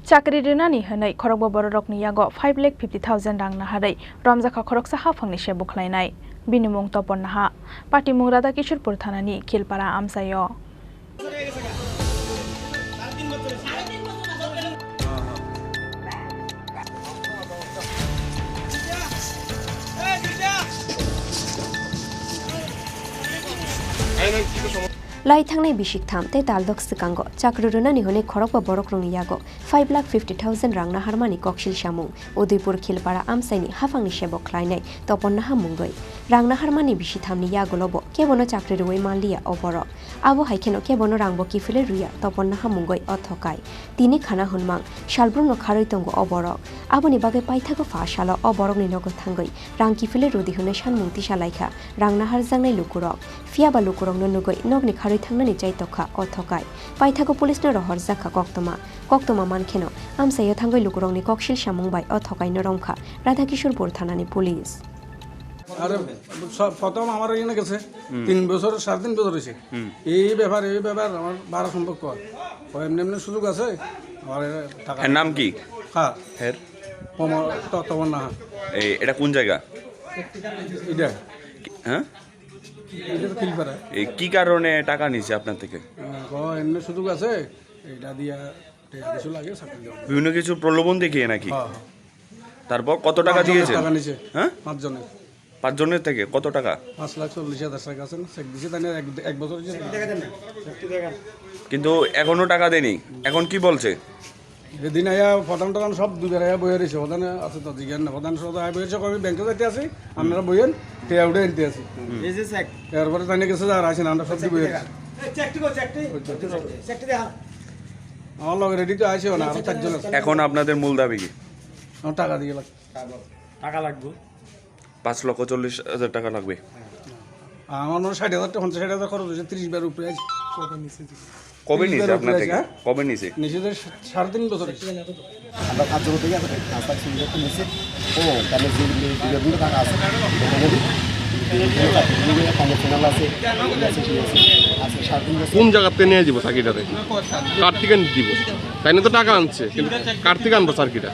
Chakiri Rwnani Hanai Khorokba Bororokni Yago 5,50,000 rang Naharwi Romjakha Khoroksa Haphangni Sebok Khlainai Binimung Topon Naha Patimung Rada Kishorpur Thanani Khilpara Amsayo Khlainai bishik tham te taldok sikango Chakiri Rwnani hone Khorokba Bororokni Yago 5,50,000 rang Naharmani kokshil shamung Udaipur Khilpara Amsaini Haphangni Sebok Khlainai topon naha mungoi rang Naharmani bishi thamni Yago lobo kebono Chakiri Rwai Malia oboro abo haikeno kebono rangbo kifile ruya topon naha mungoi othokai tini khana hunmang shalbrungno kharoi tongo oboro aboni bage paithago fashalo oborokni nogo thangoi rang kifile rudi hone shanmungti salaikha rang nahar jangnai lukurok fiaba lukurok no nugoi nogni kharoi thangnani jaitokha othokai paithago police no Horjakha koktoma mankheno amsayo thangoi lukurokni kokshil samungbai othokai no romkha Radhakishorpur thanani police আরে প্রথম আমার এখানে গেছে 3 বছর 3.5 বছর হয়েছে এই ব্যাপার আমার বাড়া সম্পর্ক এমনি এমনি সুযোগ আছে আর টাকা এর নাম কি হ্যাঁ এর তখন না এটা কোন জায়গা এটা হ্যাঁ এটা তো কিলপারা এই কি কারণে টাকা নিছে আপনার থেকে এমনি সুযোগ আছে এটা দিয়া কিছু লাগে চাকরি দেব বিভিন্ন কিছু প্রলোভন দেখিয়ে নাকি হ্যাঁ তারপর কত টাকা দিয়েছে টাকা নিছে হ্যাঁ 5 জনের 5 জনের থেকে কত টাকা 5,40,000 টাকা আছে চেক দিছে তাই এক বছর টাকা দেন না কিন্তু এখনো টাকা দেনি এখন কি বলছে এদিন আয়া প্রধান সব দুবার আয়া বইয়ে রয়েছে প্রধান আছে তো জিজ্ঞান না প্রধান সব আয়া বইয়েছে কবি ব্যাংকে যাইতে আছি আপনারা বইয়েন টেয়া উঠে আনতে আছি এই যে চেক এরপরে তাই গেছে আর আসেন আমরা সব বইয়ে চেকটি দেখা আমার লগে রেডি তো আছে না আর চারজন আছে এখন আপনাদের মূল দাবি কি টাকা দিয়ে টাকা লাগবে 5,40,000 টাকা লাগবে আমার 60,000 50,000 খরচ হয়েছে 30 বার উপরে আছে কবে নিছে আপনার থেকে কবে নিছে নিছে 3.5 বছর আমরা কাজ করতে গিয়ে রাস্তা সুন্দর তো নিছে হ্যাঁ তাহলে যে টাকা আছে কোন জায়গাতে নিয়ে যাব সার্কিটারে কার থেকে দিব তাই না তো টাকা আনছে কিন্তু কার থেকে আনবো সার্কিটা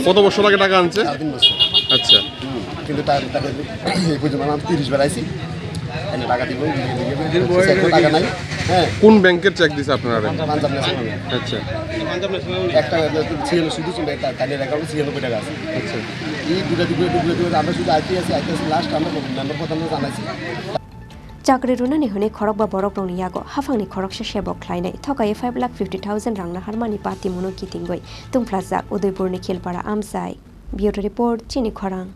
কত বছর আগে টাকা আনছে 3 বছর আচ্ছা কিন্তু তার এই পর্যন্ত আমি 30 বার আইছি এনে টাকা দিব টাকা নাই হ্যাঁ কোন ব্যাংকের চেক দিছে আপনারা পাঞ্জাব ন্যাশনাল আচ্ছা একটা ছিল শুধু কানের অ্যাকাউন্টে 96 টাকা আছে আচ্ছা এই দুটো আমরা শুধু আইতে লাস্ট আমরা মেম্বার প্রধান জানাইছি Chakiri Rwnani hone Khorokba Bororokni Yago Haphangni Khoroksa Sebok Khlainai thokai 5,50,000 rang Naharmani pati mono kitingoi tungplajak Udaipurni Khilpara Amsai Bureau Report Chini Khorang